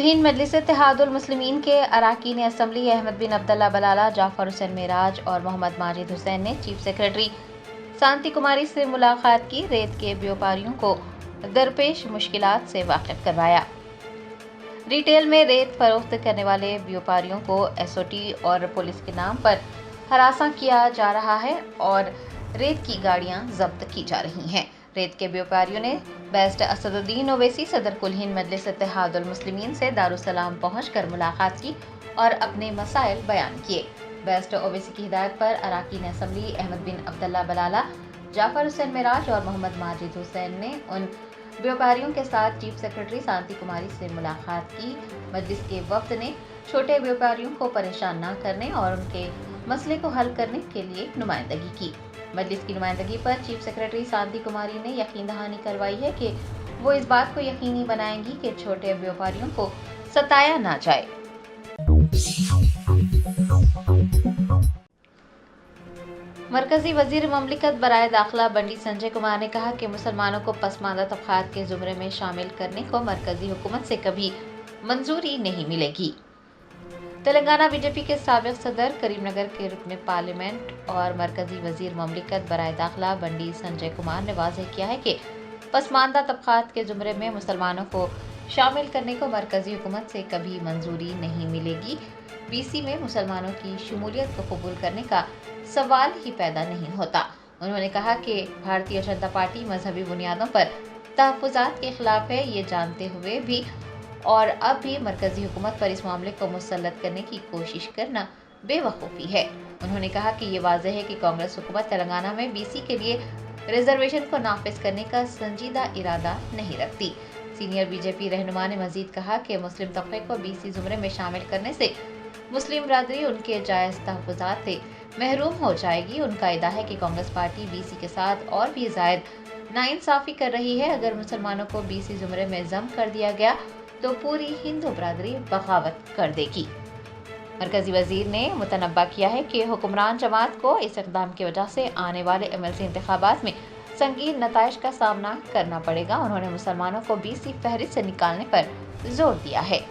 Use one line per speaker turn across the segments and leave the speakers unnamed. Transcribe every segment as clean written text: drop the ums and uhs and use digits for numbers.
कुलहीन मजलिस इत्तेहादुल मुस्लिमीन के अरकान असम्बली अहमद बिन अब्दुल्ला बलाला, जाफर हुसैन मेराज और मोहम्मद माजिद हुसैन ने चीफ सेक्रेटरी शांति कुमारी से मुलाकात की। रेत के व्यापारियों को दरपेश मुश्किलात से वाकिफ करवाया। रिटेल में रेत फरोख्त करने वाले व्यापारियों को एसओटी और पुलिस के नाम पर हरासा किया जा रहा है और रेत की गाड़ियां जब्त की जा रही हैं। रेत के व्यापारियों ने बेस्ट असदुद्दीन ओवैसी सदर कुलहीन मजलिस इत्तेहादुल मुस्लिमीन से दारुसलाम पहुंचकर मुलाकात की और अपने मसाइल बयान किए। बेस्ट ओवैसी की हिदायत पर अरकान असम्बली अहमद बिन अब्दुल्ला बलाला, जाफर हुसैन मेराज और मोहम्मद माजिद हुसैन ने उन व्यापारियों के साथ चीफ सेक्रेटरी शांति कुमारी से मुलाकात की। मजलिस के वफ्द ने छोटे व्यापारियों को परेशान न करने और उनके मसले को हल करने के लिए नुमाइंदगी की। मजलिस की नुमाइंदगी पर चीफ सेक्रेटरी शांति कुमारी ने यकीन दहानी करवाई है कि वो इस बात को यकीनी बनाएंगी कि छोटे व्यापारियों को सताया ना जाए। मरकजी वजीर ममलिकत बराए दाखिला बंडी संजय कुमार ने कहा कि मुसलमानों को पसमानदा तबकात के जुमरे में शामिल करने को मरकजी हुकूमत से कभी मंजूरी नहीं मिलेगी। तेलंगाना बीजेपी के साबिक सदर, करीमनगर के रुकन पार्लियामेंट और मरकजी वजीर ममलिकत बराए दाखिला बंडी संजय कुमार ने वाज़ेह किया है कि पसमानदा तबकात के जुमरे में मुसलमानों को शामिल करने को मरकजी हुकूमत से कभी मंजूरी नहीं मिलेगी। बीसी में मुसलमानों की शमूलियत को कबूल करने का सवाल ही पैदा नहीं होता। उन्होंने कहा कि भारतीय जनता पार्टी मजहबी बुनियादों पर तहफ़्फ़ुज़ात के खिलाफ है, ये जानते हुए भी और अब भी मरकजी हुकूमत पर इस मामले को मुसल्लत करने की कोशिश करना बेवकूफ़ी है। उन्होंने कहा कि ये वाज़ेह है कि कांग्रेस हुकूमत तेलंगाना में बीसी के लिए रिजर्वेशन को नाफिज करने का संजीदा इरादा नहीं रखती। सीनियर बीजेपी रहनुमा ने मजीद कहा कि मुस्लिम तबके को बीसी जुमरे में शामिल करने से मुस्लिम बरादरी उनके जायज़ तहफ़्फ़ुज़ात से महरूम हो जाएगी। उनका इदा है कि कांग्रेस पार्टी बीसी के साथ और भी ज़ायद नाइंसाफ़ी कर रही है। अगर मुसलमानों को बीसी जुमरे में ज़म कर दिया गया तो पूरी हिंदू बरादरी बगावत कर देगी। मरकजी वजीर ने मुतनब्बा किया है कि हुक्मरान जमात को इस इक़दाम की वजह से आने वाले एमएलसी इंतखाबात में संगीन नताइज का सामना करना पड़ेगा। उन्होंने मुसलमानों को बीसी फहरिस्त से निकालने पर जोर दिया है।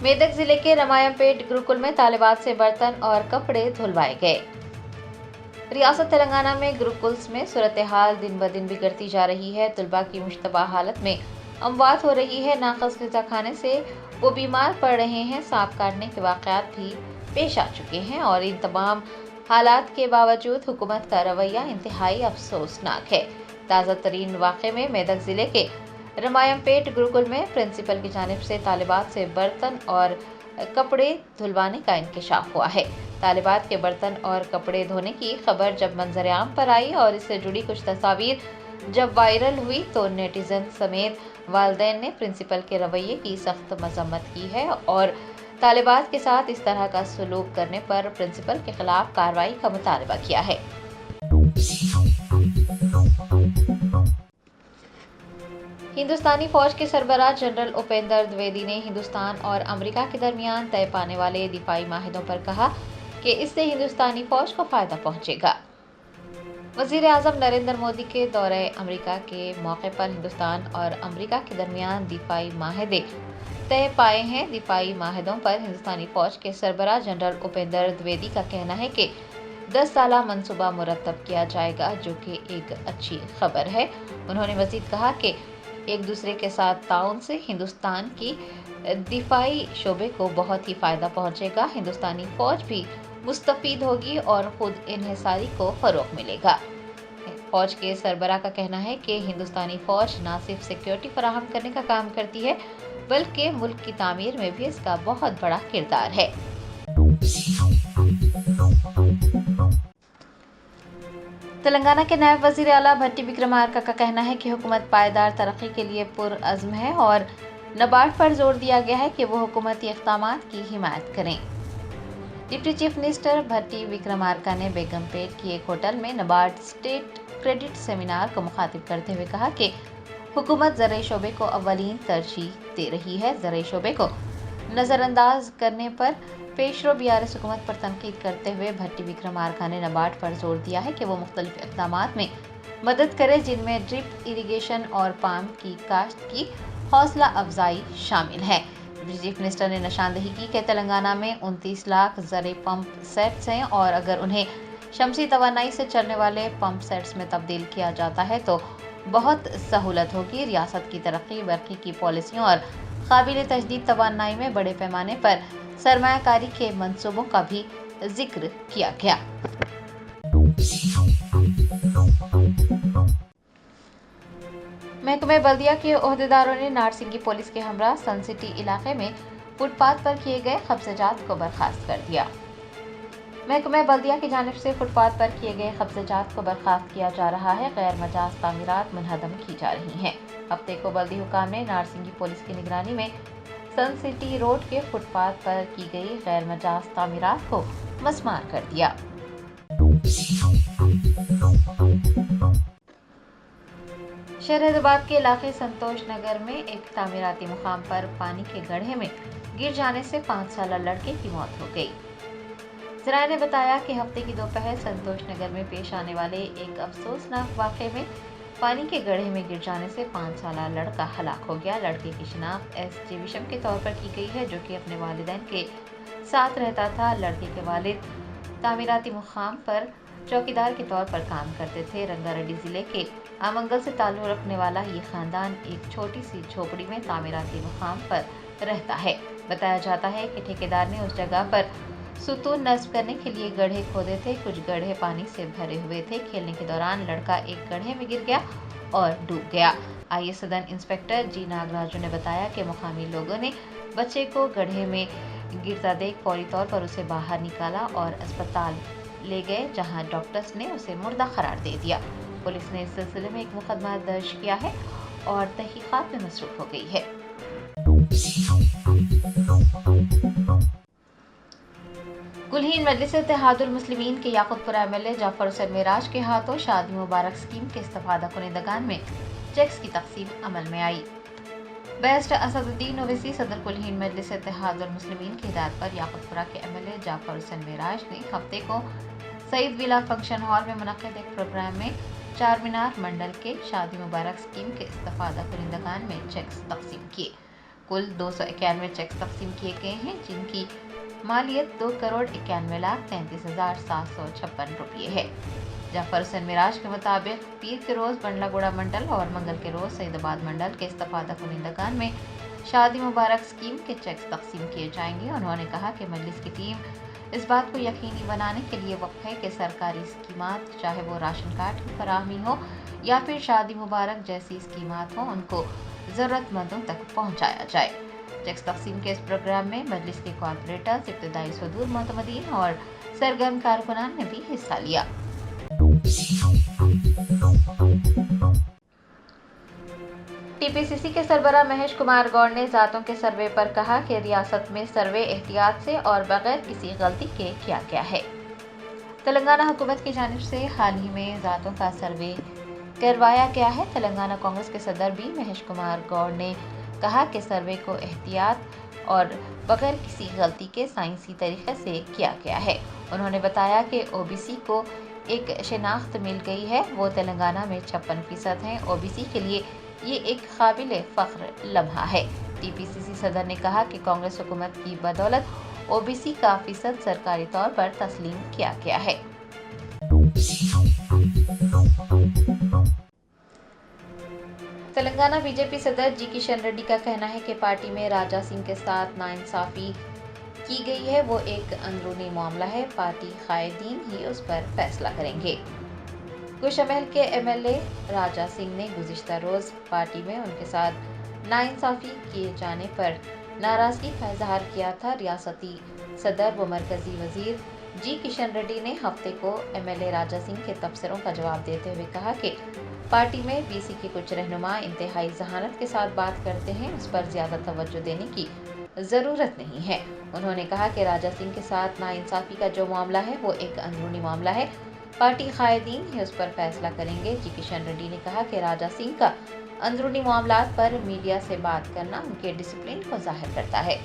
मेदक जिले के रमायमपेट गुरुकुल में तालिबात से बर्तन और कपड़े धुलवाए गए। रियासत तेलंगाना में गुरुकुल्स में सूरत हाल दिन ब दिन बिगड़ती जा रही है। तलबा की मुश्तबा हालत में अमवात हो रही है। नाक़िस ग़िज़ा खाने से वो बीमार पड़ रहे हैं। सांप काटने के वाक़यात भी पेश आ चुके हैं और इन तमाम हालात के बावजूद हुकूमत का रवैया इंतहाई अफसोसनाक है। ताज़ा तरीन वाक़े में मेदक ज़िले के रमायमपेट गुरुकुल में प्रिंसिपल की जानिब से तालिबात से बर्तन और कपड़े धुलवाने का इंकशाफ हुआ है। तालिबात के बर्तन और कपड़े धोने की खबर जब मंजर-ए-आम पर आई और इससे जुड़ी कुछ तस्वीर जब वायरल हुई तो नेटिजन समेत वालिदैन ने प्रिंसिपल के रवैये की सख्त मजम्मत की है और तालिबात के साथ इस तरह का सलूक करने पर प्रिंसिपल के खिलाफ कार्रवाई का मुतालबा किया है। हिंदुस्तानी फौज के सरबराह जनरल उपेंद्र द्विवेदी ने हिंदुस्तान और अमेरिका के दरमियान तय पाने वाले दिफाई माहिदों पर कहा कि इससे हिंदुस्तानी फौज को फायदा पहुंचेगा। वजीर आज़म नरेंद्र मोदी के दौरे अमेरिका के मौके पर हिंदुस्तान और अमेरिका के दरमियान दिफाई माहिदे तय पाए हैं। दिफाई माहिदों पर हिंदुस्तानी फौज के सरबराह जनरल उपेंद्र द्विवेदी का कहना है कि 10 साला मंसूबा मुरतब किया जाएगा, जो कि एक अच्छी खबर है। उन्होंने मजीद कहा कि एक दूसरे के साथ ताउन से हिंदुस्तान की दिफाई शोबे को बहुत ही फ़ायदा पहुंचेगा। हिंदुस्तानी फौज भी मुस्तफ़ीद होगी और खुद इन्हिसारी को फ़रोग़ मिलेगा। फौज के सरबराह का कहना है कि हिंदुस्तानी फौज न सिर्फ सिक्योरिटी फराहम करने का काम करती है बल्कि मुल्क की तामीर में भी इसका बहुत बड़ा किरदार है। तेलंगाना के नायब वज़ीर आला भट्टी विक्रमार्का का कहना है कि हुकूमत पायदार तरक्की के लिए पुरअज़्म है और नबार्ड पर जोर दिया गया है कि वो हुकूमती इक़दामात की हिमायत करें। डिप्टी चीफ मिनिस्टर भट्टी विक्रमार्का ने बेगमपेट की एक होटल में नबार्ड स्टेट क्रेडिट सेमिनार को मुखातिब करते हुए कहा कि हुकूमत ज़राई शोबे को अव्वलीन तरजीह दे रही है। ज़राई शोबे को नज़रअंदाज करने पर पेशरो बीआरएस हुकूमत पर तनकीद करते हुए भट्टी विक्रमार्का ने नबार्ड पर जोर दिया है कि वो मुख्तलिफ इक़दामात में मदद करे, जिनमें ड्रिप इरिगेशन और पाम की काश्त की हौसला अफजाई शामिल है। चीफ मिनिस्टर ने निशानदेही की कि तेलंगाना में 29 लाख ज़रे पंप सेट्स हैं और अगर उन्हें शमसी तवानाई से चलने वाले पंप सेट्स में तब्दील किया जाता है तो बहुत सहूलत होगी। रियासत की तरक्की, बरकी की पॉलिसियों और काबिल तजदीद तवानाई में बड़े पैमाने पर सरमायाकारी के मंसूबों का भी जिक्र किया गया। महकमे बल्दिया के ओहदेदारों ने नारसिंगी पुलिस के हमरा सन सिटी इलाके में फुटपाथ पर किए गए कब्ज़ात को बर्खास्त कर दिया। महकमे बल्दिया की जानिब से फुटपाथ पर किए गए कब्ज़ात को बर्खास्त किया जा रहा है। गैर मजाज तामीरात मुनहदम की जा रही हैं। हफ्ते को बल्दी हुकाम ने नारसिंगी पुलिस की निगरानी में सन सिटी रोड के फुटपाथ पर की गई गैर मजाज तामीरात को मस्मार कर दिया। शहर हैदराबाद के इलाके संतोष नगर में एक तामीराती मुकाम पर पानी के गड्ढे में गिर जाने से 5 साला लड़के की मौत हो गई। जराये ने बताया कि हफ्ते की दोपहर संतोष नगर में पेश आने वाले एक अफसोसनाक वाक़े में पानी के गड्ढे में गिर जाने से 5 साला लड़का हलाक हो गया। लड़के की शिनाख्त एस.जे. विशम के तौर पर की गई है, जो कि अपने वालिदैन के साथ रहता था। लड़के के वालिद तामीराती मुकाम पर चौकीदार के तौर पर काम करते थे। रंगारेड्डी जिले के आमंगल से ताल्लुक़ रखने वाला ये खानदान एक छोटी सी झोपड़ी में तामीराती मुकाम पर रहता है। बताया जाता है कि ठेकेदार ने उस जगह पर सुतून नस्ब करने के लिए गड्ढे खोदे थे। कुछ गड्ढे पानी से भरे हुए थे। खेलने के दौरान लड़का एक गड्ढे में गिर गया और डूब गया। आई सदन इंस्पेक्टर जी नागराजू ने बताया कि मुकामी लोगों ने बच्चे को गड्ढे में गिरता देख फौरी तौर पर उसे बाहर निकाला और अस्पताल ले गए, जहां डॉक्टर्स ने उसे मुर्दा करार दे दिया। पुलिस ने इस सिलसिले में एक मुकदमा दर्ज किया है और तहकीकात में मसरूफ हो गई है। कुलहीन मजलिस इत्तेहादुल मुस्लिमीन के याकूतपुरा एमएलए जाफर हुसैन मेराज के हाथों शादी मुबारक स्कीम के इस्तेफादा कुनिंदगान में चेक्स की तकसीम अमल में आई। बैरिस्टर असदुद्दीन ओवैसी सदर कुलहीन मजलिस इत्तेहादुल मुस्लिमीन की हिदायत पर याकूतपुरा के एमएलए जाफर हुसैन मेराज ने हफ्ते को सईद विला फंक्शन हॉल में मुनक्किद एक प्रोग्राम में चार मीनार मंडल के शादी मुबारक स्कीम के इस्तेफादा कुनिंदगान में चेक्स तकसीम किए। कुल 291 चेक्स तकसीम किए गए हैं, जिनकी मालियत 2,91,33,756 रुपये है। जाफर हुसैन मिराज के मुताबिक पीर के रोज़ बंडलागुड़ा मंडल और मंगल के रोज़ सईदाबाद मंडल के इस्तेफादा कुनिंदगान में शादी मुबारक स्कीम के चेक्स तकसीम किए जाएंगे। उन्होंने कहा कि मजलिस की टीम इस बात को यकीनी बनाने के लिए वक्त है कि सरकारी स्कीमात, चाहे वो राशन कार्ड की फराहमी हो या फिर शादी मुबारक जैसी स्कीमात हो, उनको ज़रूरतमंदों तक पहुँचाया जाए। चेक्स तकसीम के इस प्रोग्राम में मजलिस के कॉर्पोरेटर्स, इब्तदाई सदूर मोतमदीन और सरगर्म कारकुनान ने भी हिस्सा लिया। टीपीसीसी के सरबराह महेश कुमार गौड़ ने ज़ातों के सर्वे पर कहा कि रियासत में सर्वे एहतियात से और बगैर किसी गलती के किया गया है। तेलंगाना हुकूमत की जानिब से हाल ही में ज़ातों का सर्वे करवाया गया है। तेलंगाना कांग्रेस के सदर भी महेश कुमार गौड़ ने कहा कि सर्वे को एहतियात और बगैर किसी गलती के साइंसी तरीके से किया गया है। उन्होंने बताया कि ओबीसी को एक शिनाख्त मिल गई है, वो तेलंगाना में 56% हैं। ओबीसी के लिए ये एक काबिल फ़ख्र लम्हा है। टीपीसीसी सदर ने कहा कि कांग्रेस हुकूमत की बदौलत ओबीसी का फीसद सरकारी तौर पर तस्लीम किया गया है। तेलंगाना बीजेपी सदर जी किशन रेड्डी का कहना है कि पार्टी में राजा सिंह के साथ नाइंसाफी की गई है, वो एक अंदरूनी मामला है। पार्टी कायदीन ही उस पर फैसला करेंगे। कुशमहल के एमएलए राजा सिंह ने गुज़िश्ता रोज़ पार्टी में उनके साथ नाइंसाफी किए जाने पर नाराज़गी का इजहार किया था। रियासती सदर व मरकज़ी वज़ीर जी किशन रेड्डी ने हफ्ते को एमएलए राजा सिंह के तबसरों का जवाब देते हुए कहा कि पार्टी में बीसी के कुछ रहनुमा इंतहाई जहानत के साथ बात करते हैं, उस पर ज़्यादा तवज्जो देने की ज़रूरत नहीं है। उन्होंने कहा कि राजा सिंह के साथ नाइंसाफ़ी का जो मामला है वो एक अंदरूनी मामला है, पार्टी कायदीन ही उस पर फैसला करेंगे। जी किशन रेड्डी ने कहा कि राजा सिंह का अंदरूनी मामलात पर मीडिया से बात करना उनके डिसिप्लिन को जाहिर करता है।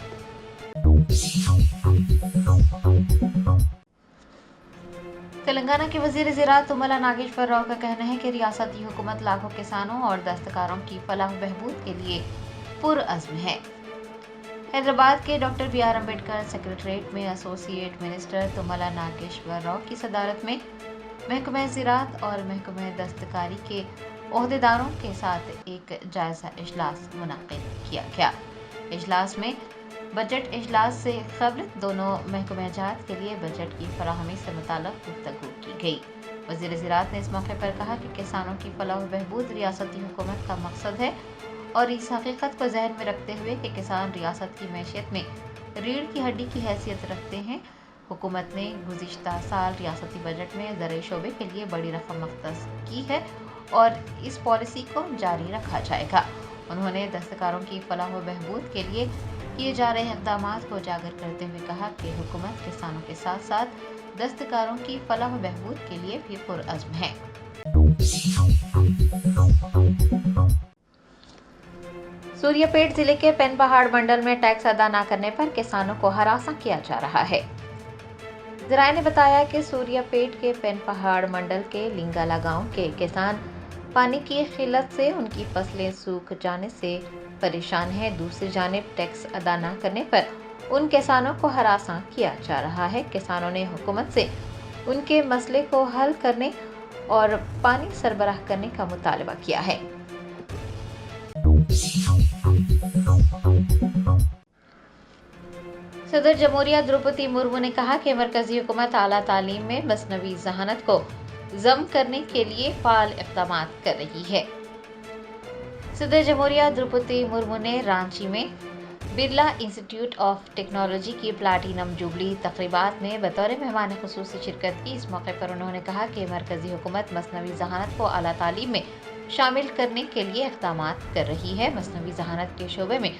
तेलंगाना के वजीर ज़राअत तुम्मला नागेश्वर राव का कहना है कि रियासती हुकूमत लाखों किसानों और दस्तकारों की फलाह बहबूद के लिए पुरअज़्म है। हैदराबाद के डॉक्टर बी.आर. अम्बेडकर सेक्रेटरीट में एसोसिएट मिनिस्टर तुम्मला नागेश्वर राव की सदारत में महकमा ज़राअत और महकमा दस्तकारी के ओहदेदारों के साथ एक जायज़ा इजलास मुनक़िद किया गया। इजलास में बजट इजलास से क़ब्ल दोनों महकमा जात के लिए बजट की फराहमी से मुताल्लिक़ गुफ्तगू की गई। वज़ीर ज़राअत ने इस मौके पर कहा कि किसानों की फलाह व बहबूद रियासती हुकूमत का मकसद है और इस हकीकत को ज़हन में रखते हुए कि किसान रियासत की मैशियत में रीढ़ की हड्डी की हैसियत रखते हैं, हुकूमत ने गुज़िश्ता साल रियासती बजट में ज़राई शोबे के लिए बड़ी रकम मख्तस की है और इस पॉलिसी को जारी रखा जाएगा। उन्होंने दस्तकारों की फलाह व बहबूद के लिए किए जा रहे इक़दामात को उजागर करते हुए कहा कि हुकूमत किसानों के साथ साथ दस्तकारों की फलाह व बहबूद के लिए भी पुरअज़्म है। सूर्यापेट जिले के पेन पहाड़ मंडल में टैक्स अदा न करने पर किसानों को हरासा किया जा रहा है। ज़राए ने बताया कि सूर्यापेट के पेन पहाड़ मंडल के लिंगाला गांव के किसान पानी की किल्लत से उनकी फसलें सूख जाने से परेशान है। दूसरी जानिब टैक्स अदा न करने पर उन किसानों को हरासा किया जा रहा है। किसानों ने हुकूमत से उनके मसले को हल करने और पानी सरबराह करने का मुतालबा किया है। सदर जमहूरिया द्रौपदी मुर्मू ने कहा कि मरकजी हुकूमत आला तालीम में मसनवी ज़हानत को ज़म करने के लिए फ़ाल इक़दामात कर रही है। सदर जमहूरिया द्रौपदी मुर्मू ने रांची में बिरला इंस्टीट्यूट ऑफ टेक्नोलॉजी की प्लैटिनम जुबली तक़रीबात में बतौर मेहमान ख़ुसूसी शिरकत की। इस मौके पर उन्होंने कहा कि मरकजी हुकूमत मसनवी ज़हानत को आला तालीम में शामिल करने के लिए इक़दामात कर रही है। मसनवी ज़हानत के शोबे में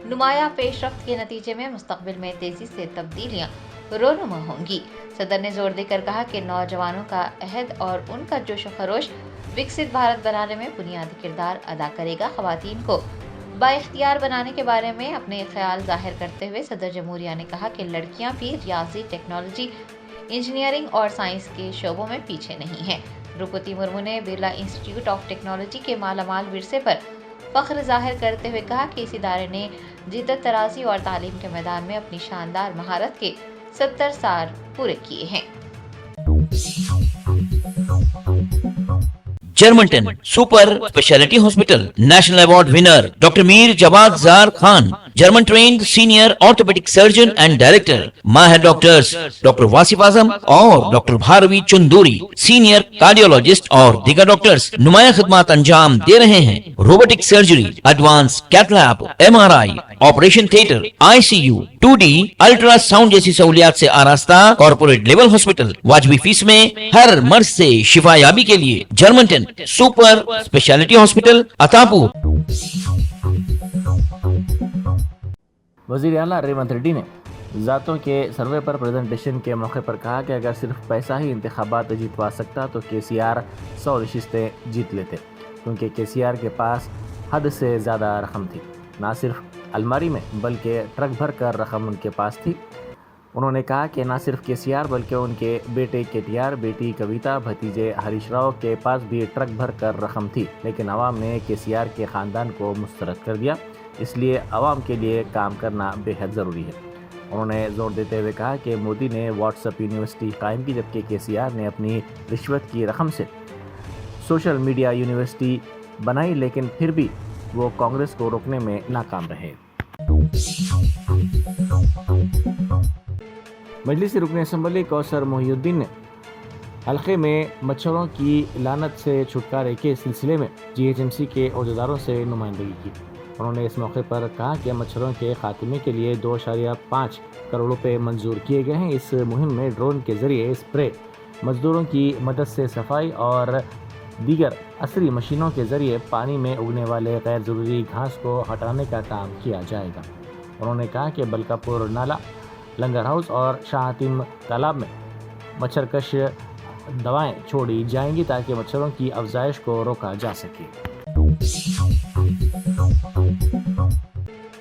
नुमाया पेशरफ्त के नतीजे में मुस्तक़बिल में तेज़ी से तब्दीलियाँ रोनुमा होंगी। सदर ने जोर देकर कहा कि नौजवानों का अहद और उनका जोश व खरोश विकसित भारत बनाने में बुनियादी किरदार अदा करेगा। ख़वातीन को बाइख्तियार बनाने के बारे में अपने ख्याल ज़ाहिर करते हुए सदर जमहूरिया ने कहा कि लड़कियां भी रियाजी, टेक्नोलॉजी, इंजीनियरिंग और साइंस के शोबों में पीछे नहीं हैं। द्रौपदी मुर्मू ने बिरला इंस्टीट्यूट ऑफ टेक्नोलॉजी के मालामाल विरसे पर फ़ख्र ज़ाहिर करते हुए कहा कि इस इदारे ने जिद्दत तराज़ी और तालीम के मैदान में अपनी शानदार महारत के 70 साल पूरे किए हैं।
जर्मनटन super speciality hospital national award winner doctor Mir Jawad Jar Khan, German trained senior orthopaedic surgeon and director, माहिर डॉक्टर्स डॉक्टर वासिफ आजम और doctor Bharvi Chanduri, senior cardiologist और दीगर डॉक्टर्स नुमाया खिदमत अंजाम दे रहे हैं। Robotic surgery, advance cath lab, MRI, operation theatre, ICU, 2D ultrasound जैसी सहूलियात से आरास्ता कॉर्पोरेट लेवल हॉस्पिटल। वाजबी फीस में हर मर्ज से शिफायाबी के लिए Germanton super speciality hospital, Attapur.
वज़ीर आला रेवंत रेड्डी ने ज़ातों के सर्वे पर प्रेजेंटेशन के मौके पर कहा कि अगर सिर्फ पैसा ही इंतखाबात जितवा सकता तो KCR 100 नशिस्तें जीत लेते, क्योंकि KCR के पास हद से ज़्यादा रकम थी। ना सिर्फ अलमारी में बल्कि ट्रक भर कर रकम उनके पास थी। उन्होंने कहा कि ना सिर्फ KCR बल्कि उनके बेटे KTR, बेटी कविता, भतीजे हरीश राव के पास भी ट्रक भर कर रकम थी, लेकिन अवाम ने KCR के ख़ानदान को मुस्तरद कर दिया। इसलिए अवाम के लिए काम करना बेहद ज़रूरी है। उन्होंने ज़ोर देते हुए कहा कि मोदी ने व्हाट्सएप यूनिवर्सिटी कायम की, जबकि KCR ने अपनी रिश्वत की रकम से सोशल मीडिया यूनिवर्सिटी बनाई, लेकिन फिर भी वो कांग्रेस को रोकने में नाकाम रहे। मजलिसी रुकन असम्बली कौसर मोहिउद्दीन ने हल्के में मच्छरों की लानत से छुटकारे के सिलसिले में GHMC के अहदेदारों से नुमाइंदगी की। उन्होंने इस मौके पर कहा कि मच्छरों के खात्मे के लिए 2.5 करोड़ रुपए मंजूर किए गए हैं। इस मुहिम में ड्रोन के जरिए स्प्रे, मजदूरों की मदद से सफाई और दीगर असरी मशीनों के जरिए पानी में उगने वाले गैर ज़रूरी घास को हटाने का काम किया जाएगा। उन्होंने कहा कि बलकापुर नाला, लंगर हाउस और शाहतीम तालाब में मच्छरकश दवाएं छोड़ी जाएंगी ताकि मच्छरों की अफजाइश को रोका जा सके।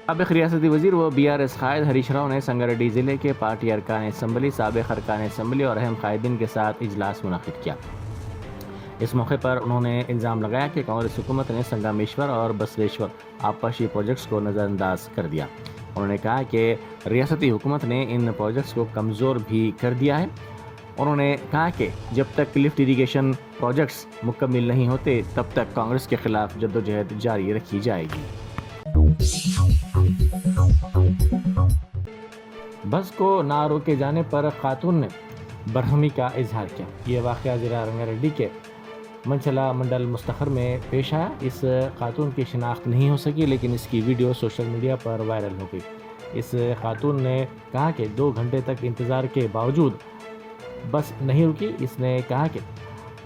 سابق ریاستی وزیر و BRS قائد ہریش راؤ نے سنگاریڈی ضلع کے پارٹی ارکان اسمبلی، سابق ارکان اسمبلی اور اہم قائدین کے ساتھ اجلاس منعقد کیا۔ اس موقع پر انہوں نے الزام لگایا کہ کانگریس حکومت نے سنگمیشور اور بسویشور آبپاشی پروجیکٹس کو نظر انداز کر دیا۔ انہوں نے کہا کہ ریاستی حکومت نے ان پروجیکٹس کو کمزور بھی کر دیا ہے۔ انہوں نے کہا کہ جب تک لفٹ اریگیشن پروجیکٹس مکمل نہیں ہوتے تب تک کانگریس کے خلاف جدوجہد جاری رکھی جائے گی۔ بس کو نہ روکے جانے پر خاتون نے برہمی کا اظہار کیا۔ یہ واقعہ ضلع رنگاریڈی کے منچلا منڈل مستخر میں پیش آیا۔ اس خاتون کی شناخت نہیں ہو سکی لیکن اس کی ویڈیو سوشل میڈیا پر وائرل ہو گئی۔ اس خاتون نے کہا کہ 2 گھنٹے تک انتظار کے باوجود بس نہیں رکی۔ اس نے کہا کہ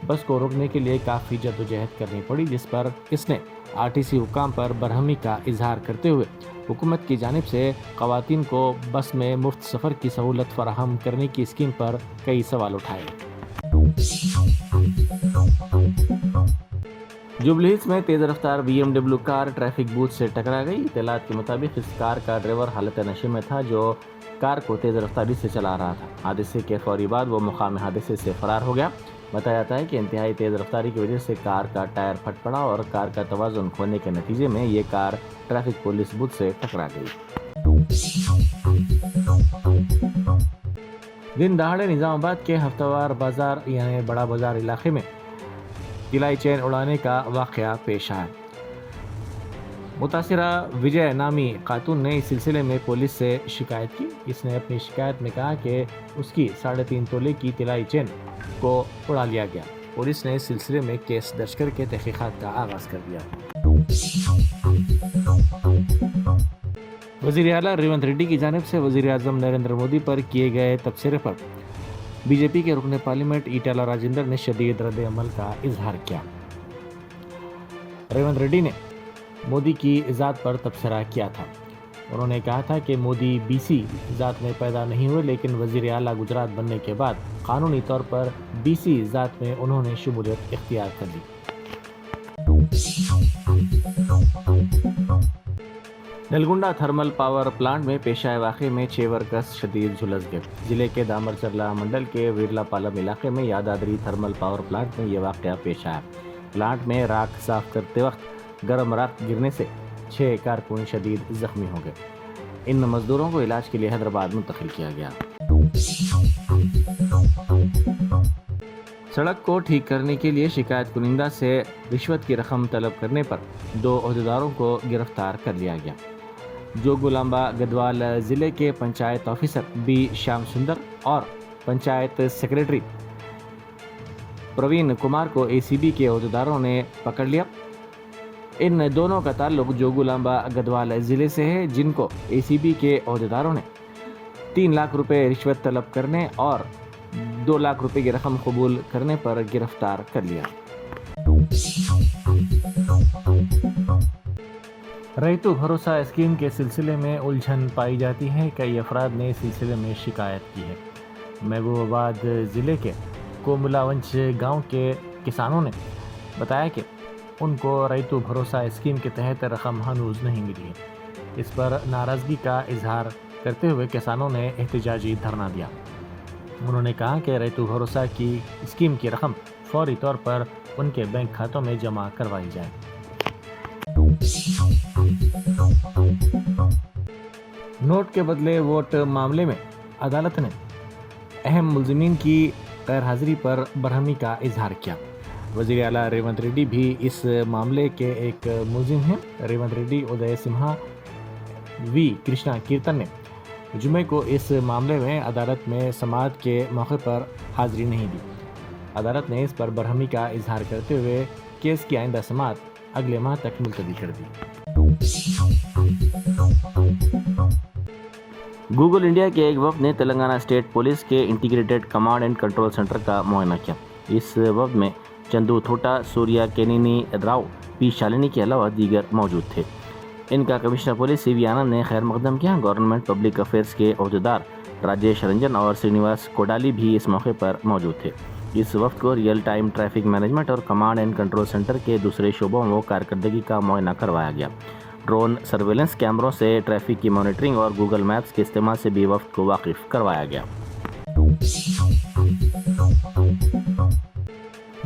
بس کو روکنے کے لیے کافی جدوجہد کرنی پڑی، جس پر اس نے RTC حکام پر برہمی کا اظہار کرتے ہوئے حکومت کی جانب سے خواتین کو بس میں مفت سفر کی سہولت فراہم کرنے کی اسکیم پر کئی سوال اٹھائے۔ جوبلی ہلز میں تیز رفتار BMW کار ٹریفک بوتھ سے ٹکرا گئی۔ اطلاعات کے مطابق اس کار کا ڈرائیور حالت نشے میں تھا جو کار کو تیز رفتاری سے چلا رہا تھا۔ حادثے کے فوری بعد وہ مقام حادثے سے فرار ہو گیا۔ بتایا جاتا ہے کہ انتہائی تیز رفتاری کی وجہ سے کار کا ٹائر پھٹ پڑا اور کار کا توازن کھونے کے نتیجے میں یہ کار ٹریفک پولیس بوتھ سے ٹکرا گئی۔ دن دہاڑے نظام آباد کے ہفتہ وار بازار یعنی بڑا بازار علاقے میں طلائی چین اڑانے کا واقعہ پیش آیا۔ متاثرہ وجے نامی خاتون نے اس سلسلے میں پولیس سے شکایت کی۔ اس نے اپنی شکایت میں کہا کہ اس کی 3.5 تولے کی طلائی چین کو اڑا لیا گیا۔ پولیس نے اس سلسلے میں کیس درج کر کے تحقیقات کا آغاز کر دیا۔ وزیر اعلیٰ ریونت ریڈی کی جانب سے وزیر اعظم نریندر مودی پر کیے گئے تبصرے پر BJP کے رکن پارلیمنٹ ایٹالہ راجندر نے شدید رد عمل کا اظہار کیا۔ ریونت ریڈی نے مودی کی ذات پر تبصرہ کیا تھا۔ انہوں نے کہا تھا کہ مودی BC ذات میں پیدا نہیں ہوئے لیکن وزیر اعلیٰ گجرات بننے کے بعد قانونی طور پر BC ذات میں انہوں نے شمولیت اختیار کر لی۔ نلگنڈا تھرمل پاور پلانٹ میں پیش آئے واقعے میں 6 ورکرز شدید جھلس گئے۔ ضلع کے دامر چرلا منڈل کے ویرلا پالم علاقے میں یادادری تھرمل پاور پلانٹ میں یہ واقعہ پیش آیا۔ پلانٹ میں راکھ صاف کرتے وقت گرم راکھ گرنے سے 6 کارکن شدید زخمی ہو گئے۔ ان مزدوروں کو علاج کے لیے حیدرآباد منتقل کیا گیا۔ سڑک کو ٹھیک کرنے کے لیے شکایت کنندہ سے رشوت کی رقم طلب کرنے پر 2 عہدیداروں کو گرفتار کر لیا گیا۔ جوگولامبا گدوال ضلع کے پنچایت آفیسر B شیام سندر اور پنچایت سیکریٹری پروین کمار کو ACB کے عہدیداروں نے پکڑ لیا۔ ان دونوں کا تعلق جوگولامبا گدوال ضلع سے ہے، جن کو ACB کے عہدیداروں نے 3 لاکھ روپے رشوت طلب کرنے اور 2 لاکھ روپے کی رقم قبول کرنے پر گرفتار کر لیا۔ ریتو بھروسہ اسکیم کے سلسلے میں الجھن پائی جاتی ہے۔ کئی افراد نے اس سلسلے میں شکایت کی ہے۔ محبوب آباد ضلع کے کوملاونچ گاؤں کے کسانوں نے بتایا کہ ان کو ریتو بھروسہ اسکیم کے تحت رقم ہنوز نہیں ملی ہے۔ اس پر ناراضگی کا اظہار کرتے ہوئے کسانوں نے احتجاجی دھرنا دیا۔ انہوں نے کہا کہ ریتو بھروسہ کی اسکیم کی رقم فوری طور پر ان کے بینک کھاتوں میں جمع کروائی جائے۔ نوٹ کے بدلے ووٹ معاملے میں عدالت نے اہم ملزمین کی غیر حاضری پر برہمی کا اظہار کیا۔ وزیر اعلیٰ ریونت ریڈی بھی اس معاملے کے ایک ملزم ہیں۔ ریونت ریڈی، ادے سمہا، وی کرشنا کیرتن نے جمعے کو اس معاملے میں عدالت میں سماعت کے موقع پر حاضری نہیں دی۔ عدالت نے اس پر برہمی کا اظہار کرتے ہوئے کیس کی آئندہ سماعت اگلے ماہ تک ملتوی کر دی۔ گوگل انڈیا کے ایک وفد نے تلنگانہ اسٹیٹ پولیس کے integrated command and control centre کا معائنہ کیا۔ اس وفد میں چندو تھوٹا، سوریا کینینی راؤ، پی شالنی کے علاوہ دیگر موجود تھے۔ ان کا کمشنر پولیس CV آنند نے خیر مقدم کیا۔ گورنمنٹ پبلک افیئرز کے عہدیدار راجیش رنجن اور سرینیواس کوڈالی بھی اس موقع پر موجود تھے۔ اس وفد کو ریئل ٹائم ٹریفک مینجمنٹ اور کمانڈ اینڈ کنٹرول سینٹر کے دوسرے شعبوں میں کارکردگی کا معائنہ کروایا گیا۔ ड्रोन सर्वेलेंस कैमरों से ट्रैफिक की मॉनिटरिंग और गूगल मैप्स के इस्तेमाल से भी वफ्द को वाकिफ करवाया गया।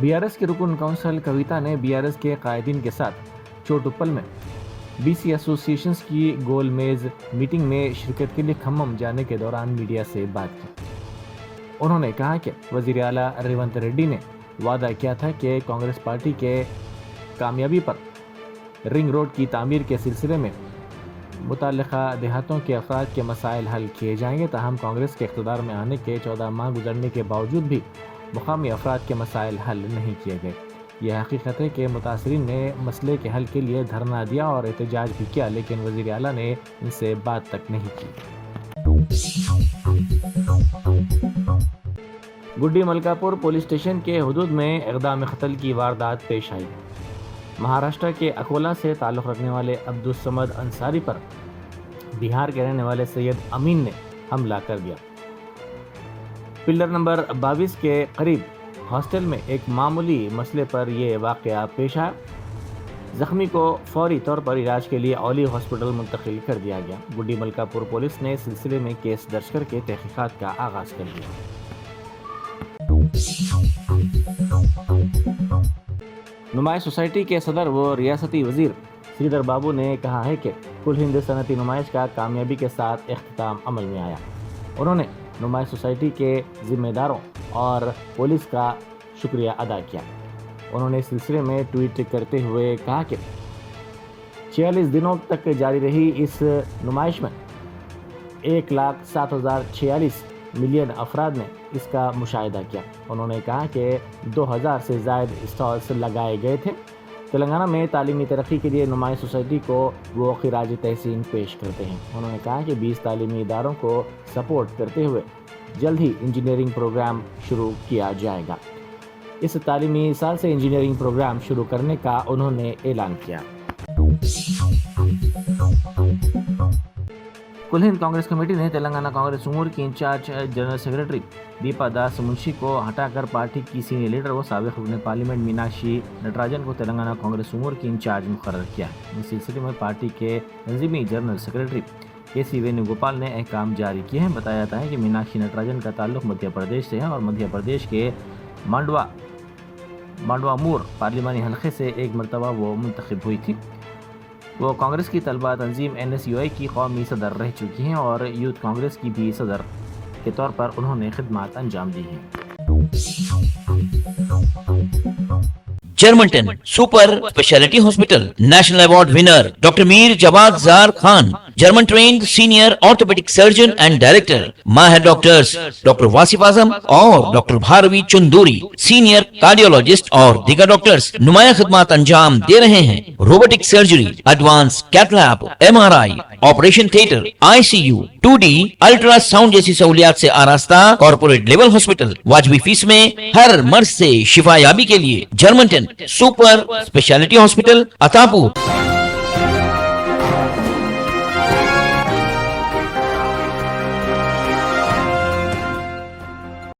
बीआरएस की रुकन काउंसिल कविता ने बीआरएस के कायदीन के साथ चोटुप्पल में बीसी एसोसिएशंस की गोल मेज मीटिंग में शिरकत के लिए खम्मम जाने के दौरान मीडिया से बात की। उन्होंने कहा कि वज़ीर आला रेवंत रेड्डी ने वादा किया था कि कांग्रेस पार्टी के कामयाबी पर रिंग रोड की तामीर के सिलसिले में मुताल्लिक़ा देहातों के अफराद के मसाइल हल किए जाएंगे। ताहम कांग्रेस के इक़्तिदार में आने के 14 माह गुजरने के बावजूद भी मुकामी अफराद के मसाइल हल नहीं किए गए। यह हकीकत है कि मुतासरीन ने मसले के हल के लिए धरना दिया और एहतजाज भी किया, लेकिन वज़ीर आला ने इनसे बात तक नहीं की। गुड्डी मलकापुर पुलिस स्टेशन के हुदूद में इक़दाम क़त्ल की वारदात पेश आई। महाराष्ट्र के अकोला से ताल्लुक़ रखने वाले अब्दुल समद अंसारी पर बिहार के रहने वाले सैयद अमीन ने हमला कर दिया। पिलर नंबर 22 के करीब हॉस्टल में एक मामूली मसले पर यह वाक़या पेश आया। ज़ख्मी को फौरी तौर पर इलाज के लिए औली हॉस्पिटल मुंतकिल कर दिया गया। गुड्डी मलकापुर पुलिस ने इस सिलसिले में केस दर्ज करके तहक़ीक़ात का आगाज़ कर दिया। नुमाइश सोसाइटी के सदर व रियासती वज़ीर श्रीधर बाबू ने कहा है कि कुल हिंद सनती नुमाइश का कामयाबी के साथ इख्तिताम अमल में आया। उन्होंने नुमाइश सोसाइटी के ज़िम्मेदारों और पुलिस का शुक्रिया अदा किया। उन्होंने इस सिलसिले में ट्वीट करते हुए कहा कि 46 दिनों तक जारी रही इस नुमाइश में 1,07,046 मिलियन अफराद ने इसका मुशाहिदा किया। उन्होंने कहा कि 2000 से ज़ायद स्टॉल्स लगाए गए थे। तेलंगाना में तालीमी तरक्की के लिए नुमाइश सोसाइटी को वो खिराज तहसीन पेश करते हैं। उन्होंने कहा कि 20 तालीमी इदारों को सपोर्ट करते हुए जल्द ही इंजीनियरिंग प्रोग्राम शुरू किया जाएगा। इस तालीमी साल से इंजीनियरिंग प्रोग्राम शुरू करने का उन्होंने ऐलान किया। कुल हिंद कांग्रेस कमेटी ने तेलंगाना कांग्रेस उमूर की इंचार्ज जनरल सेक्रेटरी दीपा दास मुंशी को हटाकर पार्टी की सीनियर लीडर व साबिक़ रुकन पार्लियामेंट मीनाक्षी नटराजन को तेलंगाना कांग्रेस उमूर की इंचार्ज मुकर्रर किया। इस सिलसिले में पार्टी के तंजीमी जनरल सेक्रेटरी के.सी. वेणुगोपाल ने अहकाम जारी किए हैं। बताया जाता है कि मीनाक्षी नटराजन का ताल्लुक मध्य प्रदेश से है और मध्य प्रदेश के मांडवामूर पार्लिमानी हल्के से एक मरतबा वो मुंतखब हुई थी। वो कांग्रेस की तलबा तंजीम NSUI की कौमी सदर रह चुकी हैं और यूथ कांग्रेस की भी सदर के तौर पर उन्होंने खिदमत अंजाम दी हैं।
जर्मनटन super speciality hospital national award winner doctor Mir Jawad Jar Khan, German trained senior orthopaedic surgeon and director, माहिर डॉक्टर्स डॉक्टर वासिफ आजम और doctor Bharvi Chanduri, senior cardiologist और दीगर डॉक्टर्स नुमाया खिदमत अंजाम दे रहे हैं। Robotic surgery, advance cath lab, MRI, operation theatre, ICU, 2D ultrasound जैसी सहूलियात से आरास्ता कॉर्पोरेट लेवल हॉस्पिटल। वाजबी फीस में हर मर्ज से शिफायाबी के लिए Germanton super speciality hospital, Attapur.